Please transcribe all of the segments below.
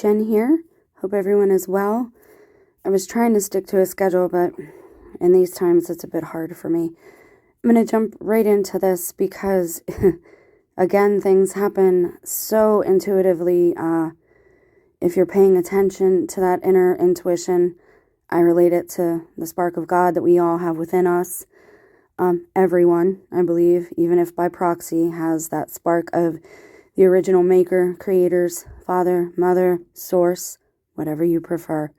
Jen here. Hope everyone is well. I was trying to stick to a schedule, but in these times it's a bit hard for me. I'm going to jump right into this because, again, things happen so intuitively. If you're paying attention to that inner intuition, I relate it to the spark of God that we all have within us. Everyone, I believe, even if by proxy, has that spark of the original maker, creators, father, mother, source, whatever you prefer.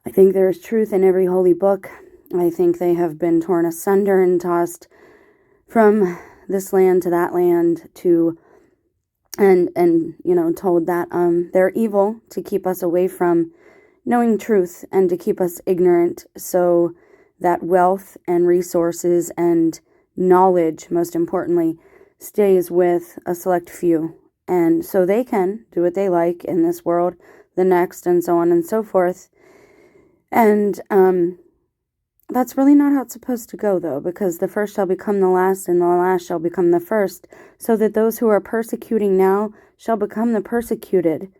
I think there is truth in every holy book. I think they have been torn asunder and tossed from this land to that land to, and told that they're evil to keep us away from knowing truth and to keep us ignorant so that wealth and resources and knowledge, most importantly, stays with a select few. And so they can do what they like in this world, the next, and so on and so forth. And that's really not how it's supposed to go, though, because the first shall become the last, and the last shall become the first, so that those who are persecuting now shall become the persecuted.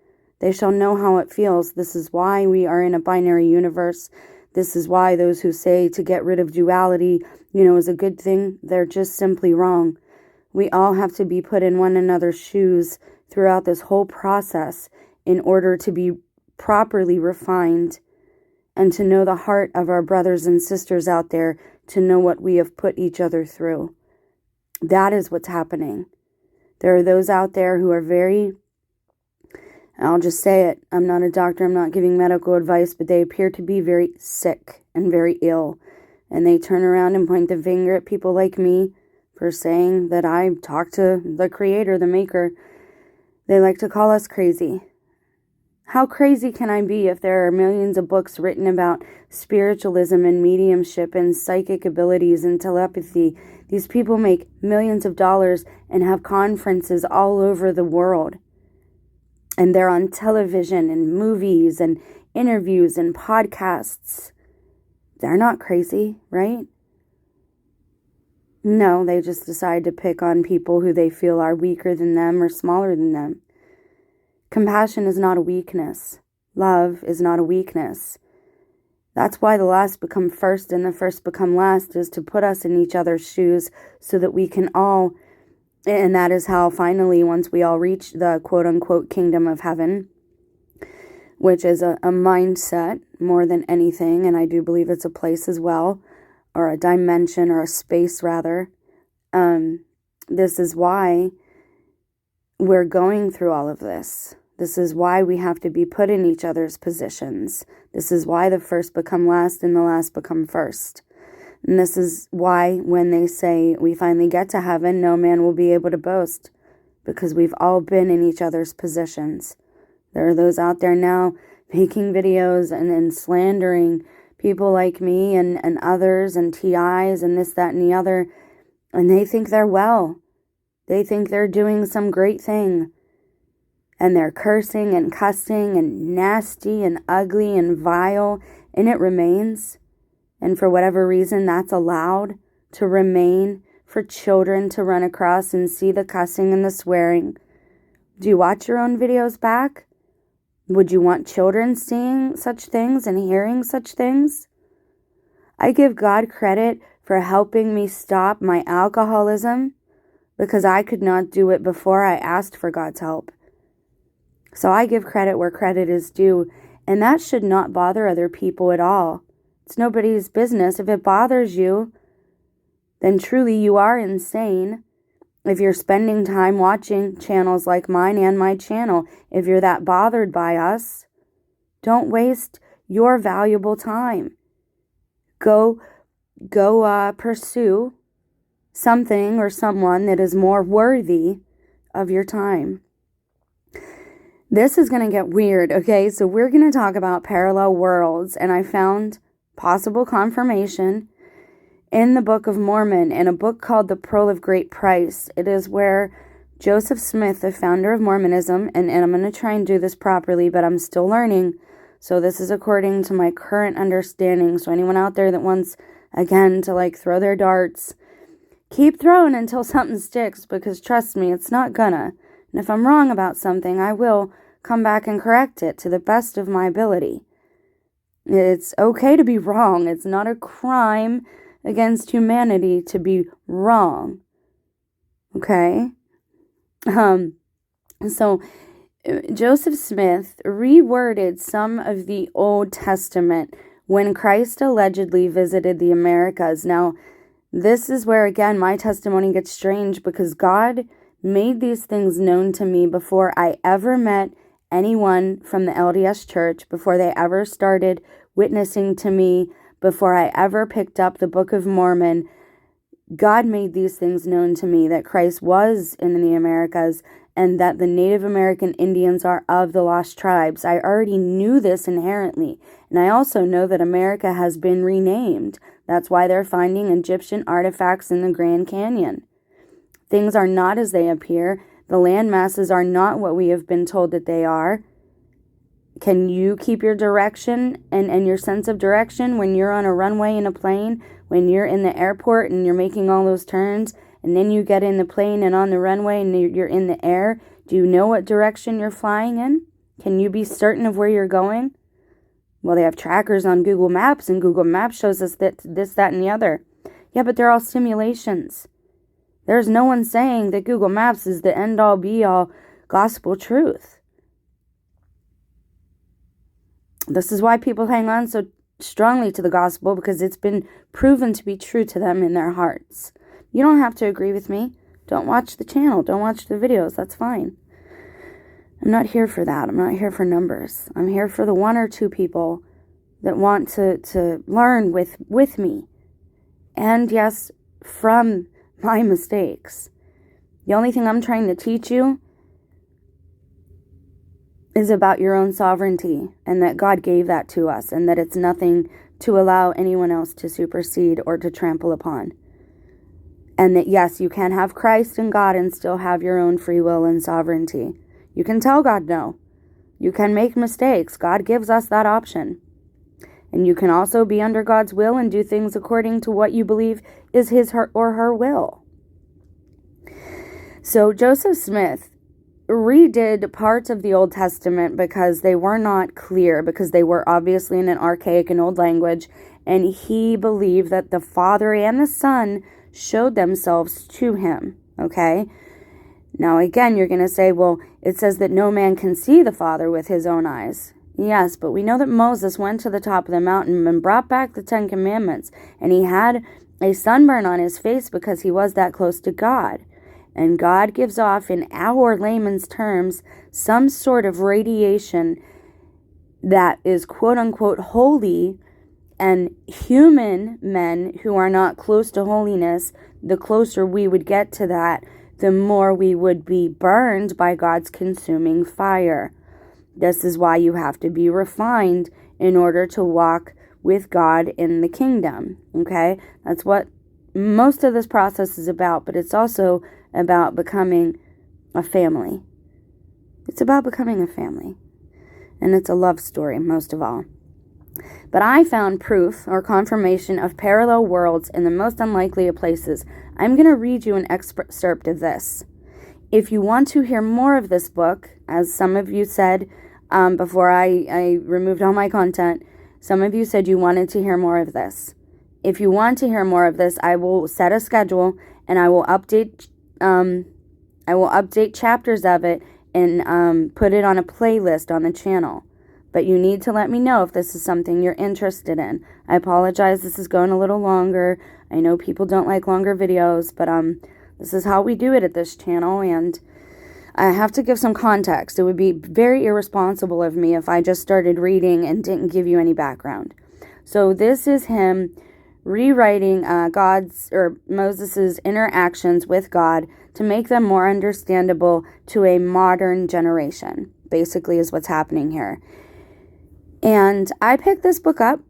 They shall know how it feels. This is why we are in a binary universe. This is why those who say to get rid of duality, is a good thing, they're just simply wrong. We all have to be put in one another's shoes throughout this whole process in order to be properly refined and to know the heart of our brothers and sisters out there, to know what we have put each other through. That is what's happening. There are those out there who are I'll just say it, I'm not a doctor, I'm not giving medical advice, but they appear to be very sick and very ill. And they turn around and point the finger at people like me for saying that I talk to the creator, the maker. They like to call us crazy. How crazy can I be if there are millions of books written about spiritualism and mediumship and psychic abilities and telepathy? These people make millions of dollars and have conferences all over the world. And they're on television and movies and interviews and podcasts. They're not crazy, right? No, they just decide to pick on people who they feel are weaker than them or smaller than them. Compassion is not a weakness. Love is not a weakness. That's why the last become first and the first become last, is to put us in each other's shoes so that we can all, and that is how finally, once we all reach the quote-unquote kingdom of heaven, which is a mindset more than anything, and I do believe it's a place as well, or a dimension, or a space rather. This is why we're going through all of this. This is why we have to be put in each other's positions. This is why the first become last and the last become first. And this is why when they say we finally get to heaven, no man will be able to boast, because we've all been in each other's positions. There are those out there now making videos and slandering people like me and others and TIs and this, that, and the other. And they think they're well. They think they're doing some great thing. And they're cursing and cussing and nasty and ugly and vile. And it remains. And for whatever reason, that's allowed to remain for children to run across and see the cussing and the swearing. Do you watch your own videos back? Would you want children seeing such things and hearing such things? I give God credit for helping me stop my alcoholism, because I could not do it before I asked for God's help. So I give credit where credit is due, and that should not bother other people at all. It's nobody's business. If it bothers you, then truly you are insane. If you're spending time watching channels like mine and my channel, if you're that bothered by us, don't waste your valuable time. Go pursue something or someone that is more worthy of your time. This is going to get weird, okay? So we're going to talk about parallel worlds, and I found possible confirmation in the Book of Mormon, in a book called The Pearl of Great Price. It is where Joseph Smith, the founder of Mormonism, and I'm going to try and do this properly, but I'm still learning. So this is according to my current understanding. So anyone out there that wants, again, to throw their darts, keep throwing until something sticks, because trust me, it's not gonna. And if I'm wrong about something, I will come back and correct it to the best of my ability. It's okay to be wrong. It's not a crime against humanity to be wrong. Okay? So Joseph Smith reworded some of the Old Testament when Christ allegedly visited the Americas. Now, this is where, again, my testimony gets strange, because God made these things known to me before I ever met anyone from the LDS Church, before they ever started witnessing to me, before I ever picked up the Book of Mormon. God made these things known to me, that Christ was in the Americas and that the Native American Indians are of the lost tribes. I already knew this inherently. And I also know that America has been renamed. That's why they're finding Egyptian artifacts in the Grand Canyon. Things are not as they appear. The land masses are not what we have been told that they are. Can you keep your direction and your sense of direction when you're on a runway in a plane, when you're in the airport and you're making all those turns, and then you get in the plane and on the runway and you're in the air? Do you know what direction you're flying in? Can you be certain of where you're going? Well, they have trackers on Google Maps, and Google Maps shows us that this, that, and the other. Yeah, but they're all simulations. There's no one saying that Google Maps is the end-all, be-all gospel truth. This is why people hang on so strongly to the gospel, because it's been proven to be true to them in their hearts. You don't have to agree with me. Don't watch the channel. Don't watch the videos. That's fine. I'm not here for that. I'm not here for numbers. I'm here for the one or two people that want to learn with me. And yes, from my mistakes. The only thing I'm trying to teach you is about your own sovereignty, and that God gave that to us, and that it's nothing to allow anyone else to supersede or to trample upon. And that, yes, you can have Christ and God and still have your own free will and sovereignty. You can tell God no. You can make mistakes. God gives us that option. And you can also be under God's will and do things according to what you believe is his or her will. So Joseph Smith redid parts of the Old Testament because they were not clear, because they were obviously in an archaic and old language, and he believed that the Father and the Son showed themselves to him, okay? Now, again, you're going to say, well, it says that no man can see the Father with his own eyes. Yes, but we know that Moses went to the top of the mountain and brought back the 10 Commandments, and he had a sunburn on his face because he was that close to God. And God gives off, in our layman's terms, some sort of radiation that is quote-unquote holy, and human men who are not close to holiness, the closer we would get to that, the more we would be burned by God's consuming fire. This is why you have to be refined in order to walk with God in the kingdom, okay? That's what most of this process is about, but it's also about becoming a family. It's about becoming a family. And it's a love story, most of all. But I found proof or confirmation of parallel worlds in the most unlikely of places. I'm going to read you an excerpt of this. If you want to hear more of this book, as some of you said before I removed all my content, some of you said you wanted to hear more of this. If you want to hear more of this, I will set a schedule and I will update chapters of it and put it on a playlist on the channel. But you need to let me know if this is something you're interested in. I apologize, this is going a little longer. I know people don't like longer videos, but this is how we do it at this channel, and I have to give some context. It would be very irresponsible of me if I just started reading and didn't give you any background. So this is him rewriting Moses' interactions with God to make them more understandable to a modern generation, basically is what's happening here. And I picked this book up,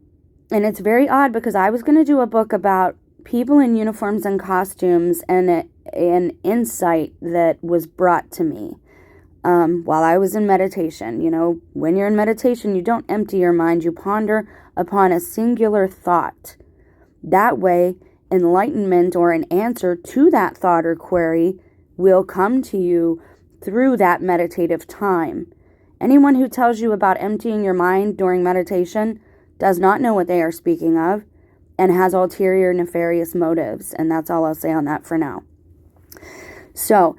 and it's very odd because I was going to do a book about people in uniforms and costumes and an insight that was brought to me while I was in meditation. You know, when you're in meditation, you don't empty your mind. You ponder upon a singular thought. That way, enlightenment or an answer to that thought or query will come to you through that meditative time. Anyone who tells you about emptying your mind during meditation does not know what they are speaking of and has ulterior nefarious motives. And that's all I'll say on that for now. So,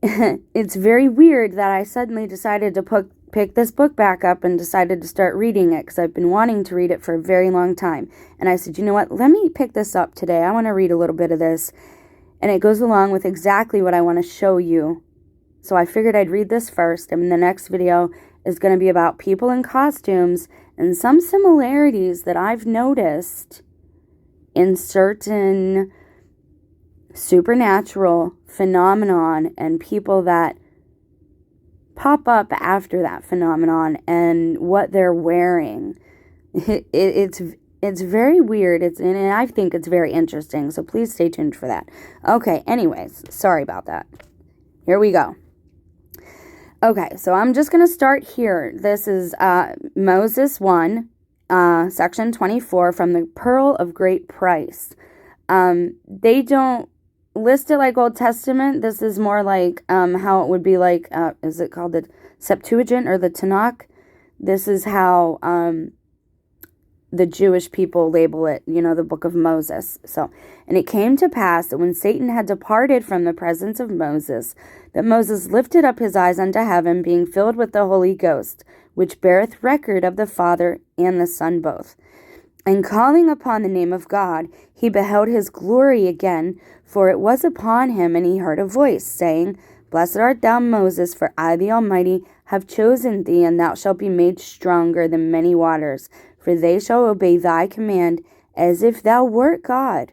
it's very weird that I suddenly decided to pick this book back up and decided to start reading it because I've been wanting to read it for a very long time. And I said, you know what? Let me pick this up today. I want to read a little bit of this. And it goes along with exactly what I want to show you. So I figured I'd read this first, and the next video is going to be about people in costumes and some similarities that I've noticed in certain supernatural phenomenon and people that pop up after that phenomenon and what they're wearing. It's very weird. And I think it's very interesting. So please stay tuned for that. Okay, anyways, sorry about that. Here we go. Okay, so I'm just going to start here. This is Moses 1, section 24 from the Pearl of Great Price. They don't list it like Old Testament. This is more like how it would be like, is it called the Septuagint or the Tanakh? This is how the Jewish people label it, the book of Moses. So, and it came to pass that when Satan had departed from the presence of Moses, that Moses lifted up his eyes unto heaven, being filled with the Holy Ghost, which beareth record of the Father and the Son both. And calling upon the name of God, he beheld his glory again, for it was upon him, and he heard a voice, saying, Blessed art thou, Moses, for I, the Almighty, have chosen thee, and thou shalt be made stronger than many waters. For they shall obey thy command, as if thou wert God.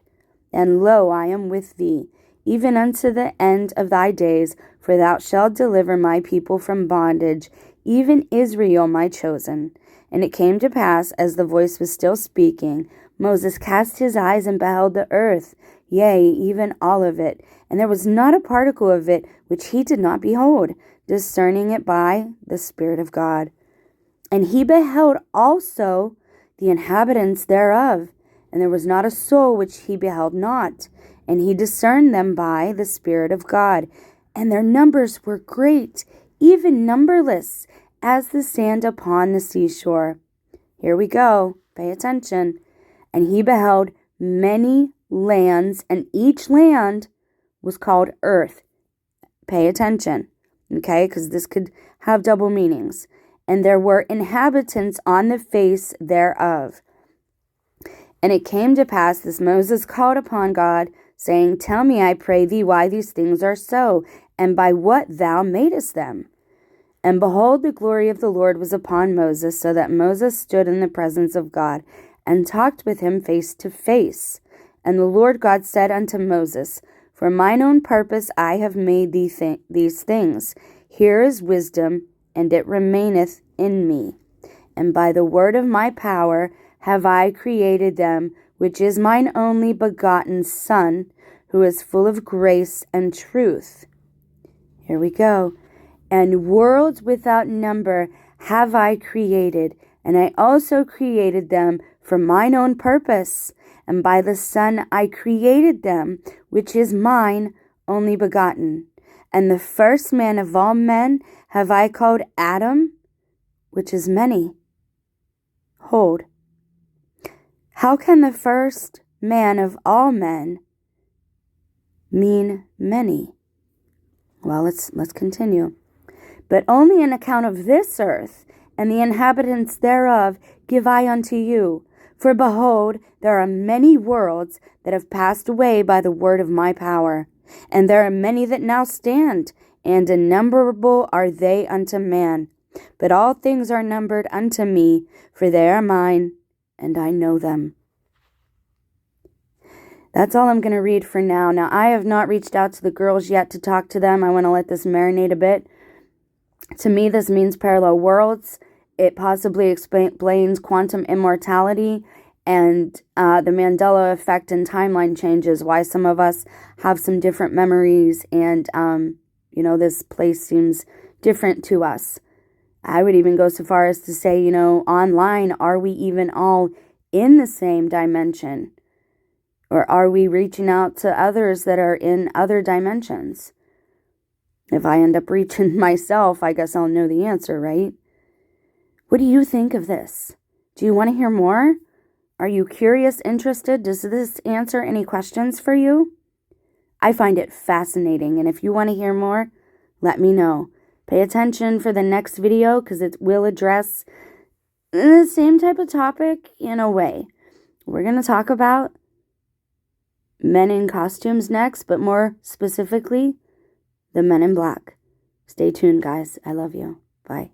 And lo, I am with thee, even unto the end of thy days, for thou shalt deliver my people from bondage, even Israel my chosen. And it came to pass, as the voice was still speaking, Moses cast his eyes and beheld the earth, yea, even all of it. And there was not a particle of it which he did not behold, discerning it by the Spirit of God. And he beheld also the inhabitants thereof, and there was not a soul which he beheld not, and he discerned them by the Spirit of God. And their numbers were great, even numberless, as the sand upon the seashore. Here we go. Pay attention. And he beheld many lands, and each land was called earth. Pay attention, okay, because this could have double meanings. And there were inhabitants on the face thereof. And it came to pass, this Moses called upon God, saying, Tell me, I pray thee, why these things are so, and by what thou madest them. And behold, the glory of the Lord was upon Moses, so that Moses stood in the presence of God, and talked with him face to face. And the Lord God said unto Moses, For mine own purpose I have made these things. Here is wisdom, and it remaineth in me. And by the word of my power have I created them, which is mine only begotten Son, who is full of grace and truth. Here we go. And worlds without number have I created, and I also created them for mine own purpose. And by the Son I created them, which is mine only begotten. And the first man of all men have I called Adam, which is many. Hold. How can the first man of all men mean many? Well, let's continue. But only on account of this earth and the inhabitants thereof give I unto you. For behold, there are many worlds that have passed away by the word of my power. And there are many that now stand, and innumerable are they unto man. But all things are numbered unto me, for they are mine, and I know them. That's all I'm going to read for now. Now, I have not reached out to the girls yet to talk to them. I want to let this marinate a bit. To me, this means parallel worlds. It possibly explains quantum immortality and the Mandela effect and timeline changes, why some of us have some different memories and, this place seems different to us. I would even go so far as to say, online, are we even all in the same dimension? Or are we reaching out to others that are in other dimensions? If I end up reaching myself, I guess I'll know the answer, right? What do you think of this? Do you want to hear more? Are you curious, interested? Does this answer any questions for you? I find it fascinating, and if you want to hear more, let me know. Pay attention for the next video because it will address the same type of topic in a way. We're going to talk about men in costumes next, but more specifically, the men in black. Stay tuned, guys. I love you. Bye.